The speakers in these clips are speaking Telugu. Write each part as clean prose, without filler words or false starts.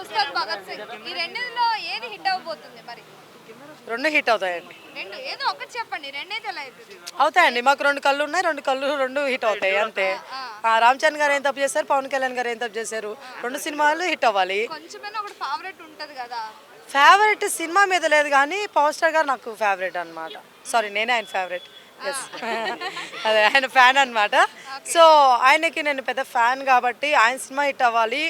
ఉస్తాద్ భగత్ సింగ్ ఈ రెండిట్లో ఏది హిట్ అవబోతుంది మరి? రెండు హిట్ అవుతాయండి. రెండు ఏదో ఒకటి చెప్పండి, రెండైతే ఎలా అవుతుంది? అవుతాయండి, మాకు రెండు కళ్ళు ఉన్నాయి, రెండు హిట్ అవుతాయి అంతే. రామ్ చరణ్ గారు ఏం తప్పు చేశారు, పవన్ కళ్యాణ్ గారు ఏం తప్పు చేశారు, రెండు సినిమాలు హిట్ అవ్వాలి. కొంచెమైనా ఒకటి ఫేవరెట్ ఉంటుంది కదా. ఫేవరెట్ సినిమా మీద లేదు కానీ పవర్ స్టార్ గారు నాకు ఫేవరెట్ అనమాట. సారీ, నేనే ఆయన ఫేవరెట్. ఎస్, అదే ఆయన ఫ్యాన్ అనమాట. సో ఆయనకి నేను పెద్ద ఫ్యాన్ కాబట్టి ఆయన సినిమా హిట్ అవ్వాలి.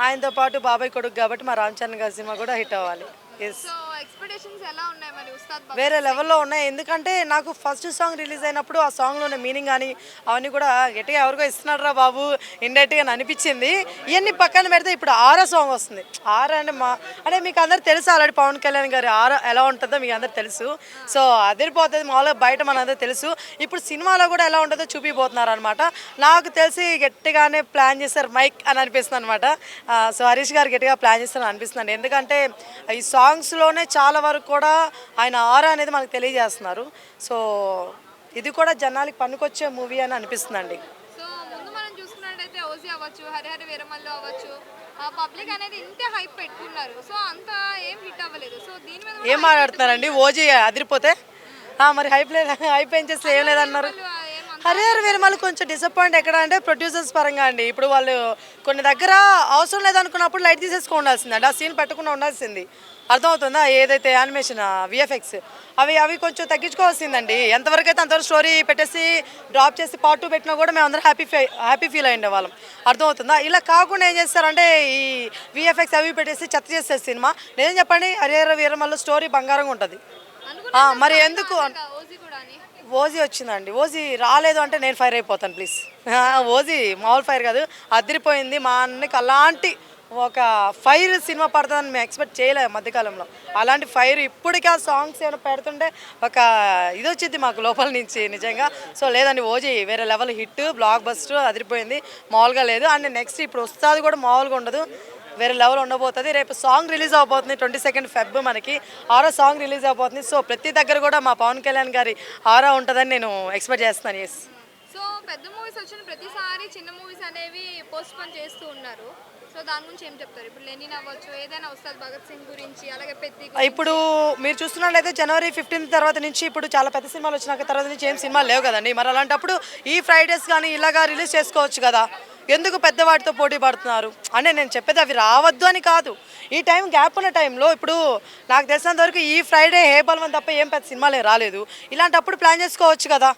ఆయనతో పాటు బాబాయ్ కొడుకు కాబట్టి మా రామ్ చరణ్ గారి సినిమా కూడా హిట్ అవ్వాలి. ఎస్, సో ఎక్స్పెక్టేషన్స్ ఎలా ఉన్నాయి మరి ఉస్తాద్ భగత్? వేరే లెవెల్లో ఉన్నాయి. ఎందుకంటే నాకు ఫస్ట్ సాంగ్ రిలీజ్ అయినప్పుడు ఆ సాంగ్లో ఉన్న మీనింగ్ కానీ అవన్నీ కూడా గట్టిగా ఎవరికో ఇస్తున్నాడు రా బాబు ఇండైరెక్ట్గా అనిపించింది. ఇవన్నీ పక్కన పెడితే ఇప్పుడు ఆరో సాంగ్ వస్తుంది. ఆరో అంటే మీకు అందరు తెలుసు ఆల్రెడీ పవన్ కళ్యాణ్ గారి ఆరో ఎలా ఉంటుందో మీకు అందరు తెలుసు. సో అదిరిపోతుంది, మామూలుగా బయట మనందరూ తెలుసు. ఇప్పుడు సినిమాలో కూడా ఎలా ఉంటుందో చూపిపోతున్నారు అనమాట. నాకు తెలిసి గట్టిగానే ప్లాన్ చేశారు మైక్ అని అనిపిస్తుంది అనమాట. సో హరీష్ గారు గట్టిగా ప్లాన్ చేస్తారని అనిపిస్తుంది. ఎందుకంటే ఈ సాంగ్స్లోనే చాలా వరకు కూడా ఆయన ఆరా అనేది మనకు తెలియజేస్తున్నారు. సో ఇది కూడా జనాలకి పనికొచ్చే మూవీ అని అనిపిస్తుందండి. సో ముందు మనం చూసుకున్నట్టయితే ఓజీ అవ్వచ్చు, హరిహర వీరమల్లు అవ్వచ్చు, పబ్లిక్ అనేది ఇంతే హైప్ పెట్టుకున్నారు. సో అంత ఏం హిట్ అవ్వలేదు. సో దీని మీద ఏం మాట్లాడుతున్నారండి, ఓజీ అదిరిపోతే మరి హైప్ లేదు, హైప్ ఏం చేస్తే ఏం లేదన్నారు. హరిహర వీరమల్లు కొంచెం డిసప్పాయింట్ ఎక్కడ అంటే ప్రొడ్యూసర్స్ పరంగా అండి. ఇప్పుడు వాళ్ళు కొన్ని దగ్గర అవసరం లేదనుకున్నప్పుడు లైట్ తీసేసుకొని ఉండాల్సిందండి, ఆ సీన్ పెట్టకుండా ఉండాల్సింది. అర్థమవుతుందా? ఏదైతే యానిమేషన్ విఎఫ్ఎక్స్ అవి కొంచెం తగ్గించుకోవాల్సిందండి. ఎంతవరకు అయితే అంతవరకు స్టోరీ పెట్టేసి డ్రాప్ చేసి పార్ట్ 2 పెట్టినా కూడా మేము అందరం హ్యాపీ ఫీల్ అయ్యిండే వాళ్ళం. అర్థమవుతుందా? ఇలా కాకుండా ఏం చేస్తారంటే ఈ విఎఫ్ఎక్స్ అవి పెట్టేసి చెత్త చేసే సినిమా. నేను చెప్పండి, హరిహర వీరమల్లు స్టోరీ బంగారంగా ఉంటుంది. మరి ఎందుకు ఓజీ వచ్చిందండి, ఓజీ రాలేదు అంటే నేను ఫైర్ అయిపోతాను ప్లీజ్. ఓజీ మామూలు ఫైర్ కాదు, అదిరిపోయింది. మా అన్నకి అలాంటి ఒక ఫైర్ సినిమా పడుతుందని మేము ఎక్స్పెక్ట్ చేయలేము మధ్యకాలంలో. అలాంటి ఫైర్ ఇప్పటికీ ఆ సాంగ్స్ ఏమైనా పెడుతుంటే ఒక ఇది వచ్చింది మాకు లోపల నుంచి నిజంగా. సో లేదండి, ఓజీ వేరే లెవెల్ హిట్, బ్లాక్ బస్టర్, అదిరిపోయింది, మామూలుగా లేదు. అండ్ నెక్స్ట్ ఇప్పుడు వస్తుంది కూడా మామూలుగా ఉండదు, వేరే లెవెల్ ఉండబోతుంది. రేపు సాంగ్ రిలీజ్ అవబోతుంది 22 ఫెబ్, మనకి ఆరో సాంగ్ రిలీజ్ అవబోతుంది. సో ప్రతి దగ్గర కూడా మా పవన్ కళ్యాణ్ గారి ఆరా ఉంటుందని నేను ఎక్స్పెక్ట్ చేస్తున్నాను. ఎస్. సో పెద్ద మూవీస్ వచ్చిన ప్రతిసారి చిన్న మూవీస్ అనేవి పోస్ట్ పోన్ చేస్తూ ఉన్నారు. సో దాని గురించి ఏం చెప్తారు? ఇప్పుడు లెనిన్ అవ్వచ్చు, ఏదైనా ఉస్తాద్ భగత్ సింగ్ గురించి, అలాగే పెద్ద ఇప్పుడు మీరు చూస్తున్నట్లయితే జనవరి 15 తర్వాత నుంచి ఇప్పుడు చాలా పెద్ద సినిమాలు వచ్చినాక తర్వాత నుంచి ఏం సినిమాలు లేవు కదండి. మరి అలాంటప్పుడు ఈ ఫ్రైడేస్ కానీ ఇలాగా రిలీజ్ చేసుకోవచ్చు కదా, ఎందుకు పెద్దవాటితో పోటీ పడుతున్నారు అంటే నేను చెప్పేది అవి రావద్దు అని కాదు. ఈ టైం గ్యాప్ ఉన్న టైంలో ఇప్పుడు నాకు తెలిసినంత వరకు ఈ ఫ్రైడే హే బల్వన్ తప్ప ఏం పెద్ద సినిమాలు రాలేదు. ఇలాంటప్పుడు ప్లాన్ చేసుకోవచ్చు కదా,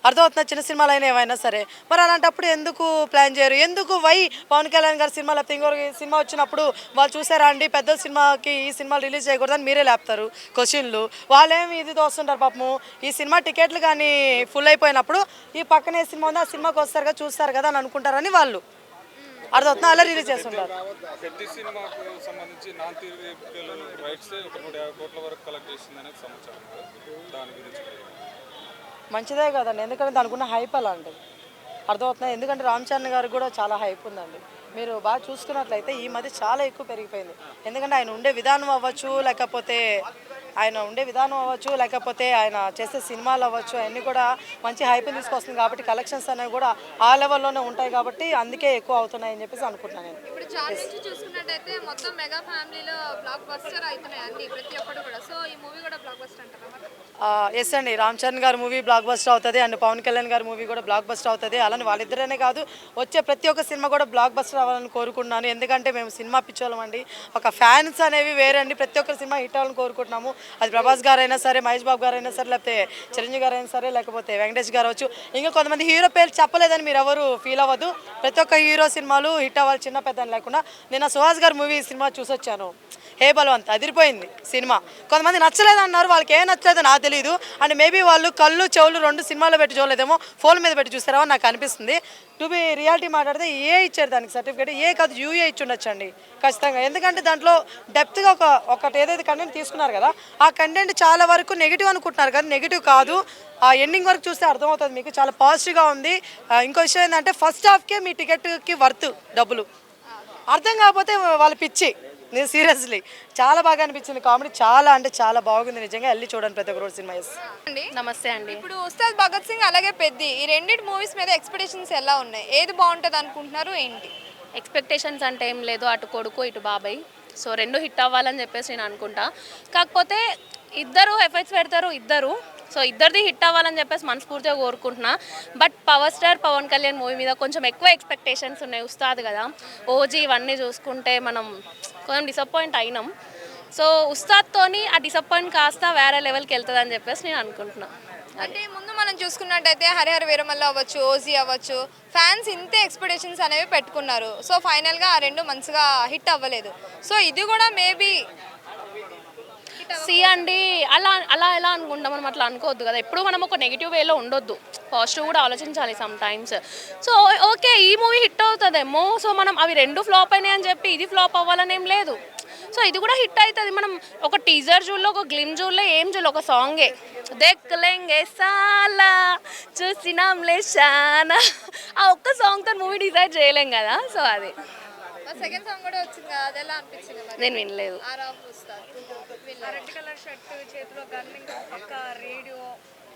అర్థమవుతున్న చిన్న సినిమాలు అయినా ఏమైనా సరే. మరి అలాంటప్పుడు ఎందుకు ప్లాన్ చేయరు? ఎందుకు పవన్ కళ్యాణ్ గారి సినిమా లేకపోతే ఇంకొక సినిమా వచ్చినప్పుడు వాళ్ళు చూసారా అండి పెద్ద సినిమాకి ఈ సినిమాలు రిలీజ్ చేయకూడదని మీరే లేపుతారు క్వశ్చన్లు. వాళ్ళేమి ఇది తోస్తుంటారు పాపము. ఈ సినిమా టికెట్లు కానీ ఫుల్ అయిపోయినప్పుడు ఈ పక్కనే సినిమా ఉంది, ఆ సినిమాకి వస్తారు కదా, చూస్తారు కదా అని అనుకుంటారని వాళ్ళు అర్థమవుతున్నా అలా రిలీజ్ చేస్తుంటారు. మంచిదే కదండి, ఎందుకంటే దానికున్న హైప్ అలాంటిది. అర్థమవుతుంది. ఎందుకంటే రామ్ చరణ్ గారికి కూడా చాలా హైప్ ఉందండి. మీరు బాగా చూసుకున్నట్లయితే ఈ మధ్య చాలా ఎక్కువ పెరిగిపోయింది. ఎందుకంటే ఆయన ఉండే విధానం అవ్వచ్చు, లేకపోతే ఆయన చేసే సినిమాలు అవ్వచ్చు, అన్నీ కూడా మంచి హైప్ తీసుకొస్తుంది కాబట్టి కలెక్షన్స్ అనేవి కూడా ఆ లెవెల్లోనే ఉంటాయి కాబట్టి అందుకే ఎక్కువ అవుతున్నాయని చెప్పేసి అనుకుంటున్నాను నేను. ఇప్పుడు చాలా నుంచి చూసుకున్నట్టయితే మొత్తం మెగా ఫ్యామిలీలో బ్లాక్ బస్టర్ అవుతున్నాయి అన్ని ప్రతి ఒక్కటి కూడా. సో ఈ మూవీ కూడా బ్లాక్ బస్టర్ అంటారా? ఎస్ అండి, రామ్ చరణ్ గారి మూవీ బ్లాక్ బస్టర్ అవుతుంది అండ్ పవన్ కళ్యాణ్ గారి మూవీ కూడా బ్లాక్ బస్టర్ అవుతుంది. అలానే వాళ్ళిద్దరనే కాదు, వచ్చే ప్రతి ఒక్క సినిమా కూడా బ్లాక్ బస్టర్ అవ్వాలని కోరుకుంటున్నాను. ఎందుకంటే మేము సినిమా పిచ్చోళ్ళం అండి, ఒక ఫ్యాన్స్ అనేవి వేరే అండి. ప్రతి ఒక్క సినిమా హిట్ అవ్వాలని కోరుకుంటున్నాము. అది ప్రభాస్ గారైనా సరే, మహేష్ బాబు గారైనా సరే, లేకపోతే చిరంజీవి గారైనా సరే, లేకపోతే వెంకటేష్ గారు అవచ్చు. ఇంకా కొంతమంది హీరో పేరు చెప్పలేదని మీరు ఎవరు ఫీల్ అవ్వద్దు. ప్రతి ఒక్క హీరో సినిమాలు హిట్ అవ్వాలి, చిన్న పెద్ద లేకుండా. నేను సుహాస్ గారి మూవీ సినిమా చూసొచ్చాను, హే బల్వంత్, అదిరిపోయింది సినిమా. కొంతమంది నచ్చలేదన్నారు, వాళ్ళకి ఏం నచ్చలేదో నాకు తెలియదు. అండ్ మేబీ వాళ్ళు కళ్ళు చెవులు రెండు సినిమాలో పెట్టి చూడలేదేమో, ఫోన్ మీద పెట్టి చూస్తారేమో నాకు అనిపిస్తుంది. టు బి రియాలిటీ మాట్లాడితే ఏ ఇచ్చారు దానికి సర్టిఫికేట్, ఏ కాదు యూఏ ఇచ్చి ఉండొచ్చండి ఖచ్చితంగా. ఎందుకంటే దాంట్లో డెప్త్గా ఒకటి ఏదైతే కంటెంట్ తీసుకున్నారు కదా, ఆ కంటెంట్ చాలా వరకు నెగిటివ్ అనుకుంటున్నారు కదా, నెగిటివ్ కాదు. ఆ ఎండింగ్ వరకు చూస్తే అర్థమవుతుంది మీకు, చాలా పాజిటివ్గా ఉంది. ఇంకో విషయం ఏంటంటే ఫస్ట్ హాఫ్కే మీ టికెట్కి వర్త్ డబ్బులు. అర్థం కాకపోతే వాళ్ళు పిచ్చి. నేను సీరియస్లీ చాలా బాగా అనిపించింది, కామెడీ చాలా అంటే చాలా బాగుంది నిజంగా. వెళ్ళి చూడండి ప్రతి ఒక్క సినిమా. నమస్తే అండి. ఇప్పుడు ఉస్తాద్ భగత్ సింగ్ అలాగే పెద్ది, ఈ రెండింటి మూవీస్ మీద ఎక్స్పెక్టేషన్స్ ఎలా ఉన్నాయి? ఏది బాగుంటుంది అనుకుంటున్నారు ఏంటి? ఎక్స్పెక్టేషన్స్ అంటే ఏం లేదు, అటు కొడుకు ఇటు బాబాయ్ సో రెండు హిట్ అవ్వాలని చెప్పేసి నేను అనుకుంటా. కాకపోతే ఇద్దరు ఎఫర్ట్స్ పెడతారు ఇద్దరు, సో ఇద్దరిది హిట్ అవ్వాలని చెప్పేసి మనస్ఫూర్తిగా కోరుకుంటున్నా. But power star Pawan Kalyan movie మీద కొంచెం ఎక్కువ ఎక్స్పెక్టేషన్స్ ఉన్నాయి. ఉస్తాద్ కదా, ఓజీ ఇవన్నీ చూసుకుంటే మనం కొంచెం డిసప్పాయింట్ అయినాం. సో ఉస్తాద్తోని ఆ డిసప్పాయింట్ కాస్త వేరే లెవెల్కి వెళ్తుంది అని చెప్పేసి నేను అనుకుంటున్నా. అంటే ముందు మనం చూసుకున్నట్టయితే హరిహర వీరమల్ల అవ్వచ్చు, ఓజీ అవ్వచ్చు, ఫ్యాన్స్ ఇంతే ఎక్స్పెక్టేషన్స్ అనేవి పెట్టుకున్నారు. సో ఫైనల్గా ఆ రెండు మంచిగా హిట్ అవ్వలేదు. సో ఇది కూడా మేబీ అండి అలా అలా ఎలా అనుకుంటాం, మనం అట్లా అనుకోవద్దు కదా. ఎప్పుడు మనం ఒక నెగిటివ్ వేలో ఉండొద్దు, పాజిటివ్ కూడా ఆలోచించాలి సమ్ టైమ్స్. సో ఓకే ఈ మూవీ హిట్ అవుతుందేమో, సో మనం అవి రెండు ఫ్లాప్ అయినాయి అని చెప్పి ఇది ఫ్లాప్ అవ్వాలని ఏం లేదు. సో ఇది కూడా హిట్ అవుతుంది. మనం ఒక టీజర్ చూడలో, ఒక గ్లిమ్ చూడలో, ఏం చూడలో, ఒక సాంగే దేఖ్లేంగే సాలా చూసినాంలే షానా, ఆ ఒక్క సాంగ్తో మూవీ డిసైడ్ చేయలేం కదా. సో అది సెకండ్ సాంగ్ కూడా వచ్చింది కదా, అది ఎలా అనిపించింది? నేను వినలేదు. రెడ్ కలర్ షర్ట్, చేతిలో గన్, పక్క రేడియో,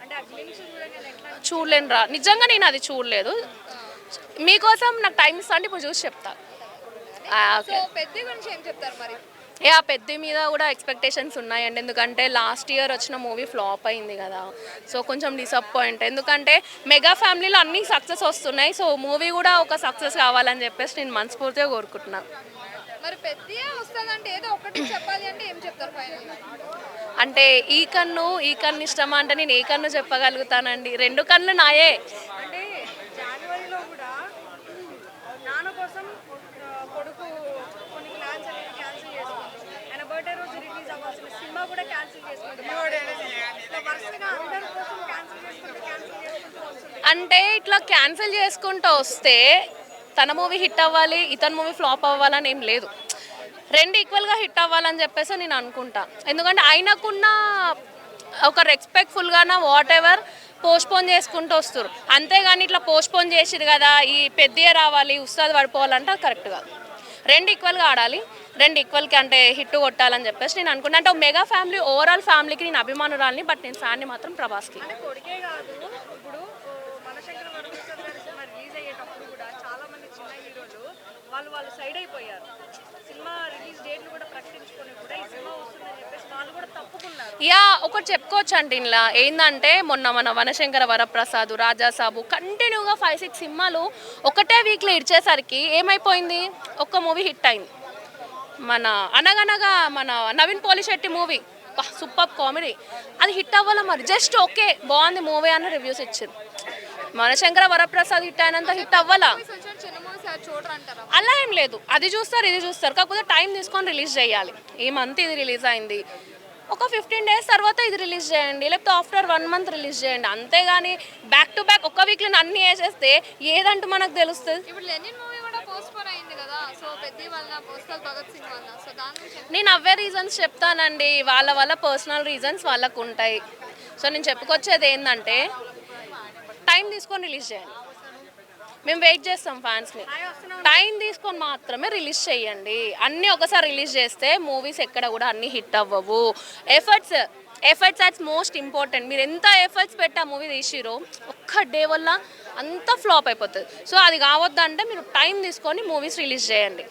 అంటే ఆ గ్లిమ్స్ చూడలేను రా, నిజంగా నేను అది చూడలేదు. మీకోసం నాకు టైం ఇస్తా అంటే ఇప్పుడు చూసి చెప్తా. సో పెద్ద గురించి ఏం చెప్తారు మరి? పెద్ద మీద కూడా ఎక్స్పెక్టేషన్స్ ఉన్నాయండి, ఎందుకంటే లాస్ట్ ఇయర్ వచ్చిన మూవీ ఫ్లాప్ అయింది కదా. సో కొంచెం డిసప్పాయింట్, ఎందుకంటే మెగా ఫ్యామిలీలో అన్ని సక్సెస్ వస్తున్నాయి. సో మూవీ కూడా ఒక సక్సెస్ కావాలని చెప్పేసి నేను మనస్ఫూర్తిగా కోరుకుంటున్నాను. మరి పెద్ద వస్తుందంటే ఏదో ఒకటి చెప్పాలి అంటే ఏం చెప్తారు ఫైనల్? అంటే ఈ కన్ను ఇష్టమా అంటే నేను ఏ కన్ను చెప్పగలుగుతానండి, రెండు కన్ను నాయే. అంటే జనవరిలో కూడా నాన్న కోసం కొడుకు కొన్ని ప్లాన్స్ అనేవి క్యాన్సిల్ చేసుకుంటారు. ఆయన బర్త్డే రోజు రిలీజ్ అవ్వాల్సిన సినిమా కూడా క్యాన్సిల్ చేసుకుంటారు. వరుసగా అందరి కోసం క్యాన్సిల్ చేసుకుంటూ వస్తుంది. అంటే ఇట్లా క్యాన్సిల్ చేసుకుంటూ వస్తే తన మూవీ హిట్ అవ్వాలి, ఇతని మూవీ ఫ్లాప్ అవ్వాలని ఏం లేదు. రెండు ఈక్వల్గా హిట్ అవ్వాలని చెప్పేసి నేను అనుకుంటా. ఎందుకంటే ఆయనకున్న ఒక రెస్పెక్ట్ఫుల్గాన వాట్ ఎవర్ పోస్ట్పోన్ చేసుకుంటూ వస్తారు. అంతేగాని ఇట్లా పోస్ట్పోన్ చేసిరు కదా ఈ పెద్దయే రావాలి ఉస్తాద్ పడిపోవాలంటే అది కరెక్ట్ కాదు. రెండు ఈక్వల్గా ఆడాలి, రెండు ఈక్వల్కి అంటే హిట్ కొట్టాలని చెప్పేసి నేను అనుకుంటా. అంటే మెగా ఫ్యామిలీ ఓవరాల్ ఫ్యామిలీకి నేను అభిమానురాలని, బట్ నేను ఫ్యాన్ని మాత్రం ప్రభాస్కి. కొడుకే కాదు, ఇప్పుడు మనశంకర వరప్రసాద్ గారి సినిమా రిలీజ్ అయ్యేటప్పుడు కూడా చాలా మంది చిన్న హీరోలు వాళ్ళు సైడ్ అయిపోయారు. సినిమా రిలీజ్ డేట్ కూడా ప్రకటించుకొని కూడా ఈ సినిమా వస్తుందని చెప్పేసి వాళ్ళు కూడా తప్పుకున్నారు. ఒకటి చెప్పుకోవచ్చు అండి ఇలా ఏంటంటే, మొన్న మన వనశంకర వరప్రసాద్, రాజాసాబు కంటిన్యూగా 5-6 సినిమాలు ఒకటే వీక్లో ఇచ్చేసరికి ఏమైపోయింది, ఒక్క మూవీ హిట్ అయింది. మన అనగనగా మన Naveen Polishetty movie super comedy, అది హిట్ అవ్వాలి. మరి జస్ట్ ఓకే బాగుంది మూవీ అన్న రివ్యూస్ ఇచ్చింది. మనశంకర వరప్రసాద్ హిట్ అయినంత హిట్ అవ్వాలా అలా ఏం లేదు, అది చూస్తారు ఇది చూస్తారు. కాకపోతే టైం తీసుకొని రిలీజ్ చేయాలి. ఈ మంత్ ఇది రిలీజ్ అయింది, ఒక 15 days తర్వాత ఇది రిలీజ్ చేయండి, లేకపోతే ఆఫ్టర్ 1 month రిలీజ్ చేయండి. అంతేగాని బ్యాక్ టు బ్యాక్ ఒక్క వీక్లో అన్నీ వేసేస్తే ఏదంటూ మనకు తెలుస్తుంది. నేను అవే రీజన్స్ చెప్తానండి, వాళ్ళ పర్సనల్ రీజన్స్ వాళ్ళకు ఉంటాయి. సో నేను చెప్పుకొచ్చేది ఏంటంటే టైం తీసుకొని రిలీజ్ చేయండి. మేము వెయిట్ చేస్తాం ఫ్యాన్స్ని, టైం తీసుకొని మాత్రమే రిలీజ్ చేయండి. అన్నీ ఒకసారి రిలీజ్ చేస్తే మూవీస్ ఎక్కడ కూడా అన్నీ హిట్ అవ్వవు. Efforts అట్స్ most important. మీరు ఎంత ఎఫర్ట్స్ పెట్టి ఆ మూవీ తీసిరో ఒక్క డే వల్ల అంతా ఫ్లాప్ అయిపోతుంది. సో అది కావద్దంటే మీరు టైం తీసుకొని మూవీస్ రిలీజ్ చేయండి.